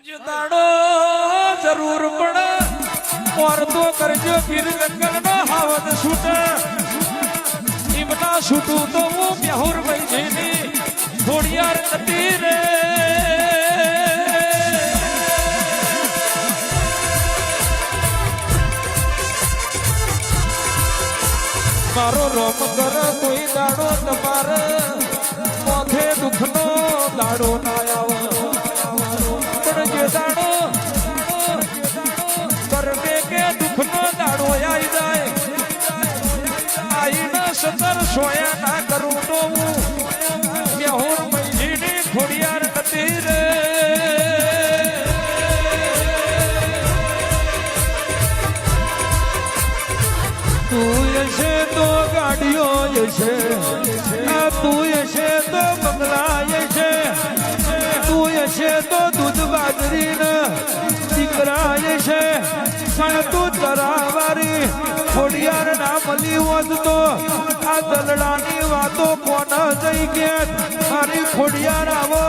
દાડો જરૂર પડે ઓર તો કરજો ફીર જંગલ નો હાવત છૂટે ઈમના છૂટું તો હું બેહુર ભાઈ ઘોડિયાર નથી રે મારો રોમ કર કોઈ દાડો તમારે મોથે દુઃખનો દાડો ના આવે પણ જે દાડો કરને કે દુઃખનો દાડો આવી જાય આઈના સતર સોયા ના કરું તો હું બેહોર મૈજીની ખોડિયાર નથી રે તું છે તો ગાડીઓ છે તું છે તો બંગલા છે તું છે તો દૂધ બાજરી ને દીકરા છે પણ તું તરાવારી ખોડિયાર ના મળી હોત તો આ દલડાની વાતો કોણ જઈ ગયા મારી ખોડિયાર આવો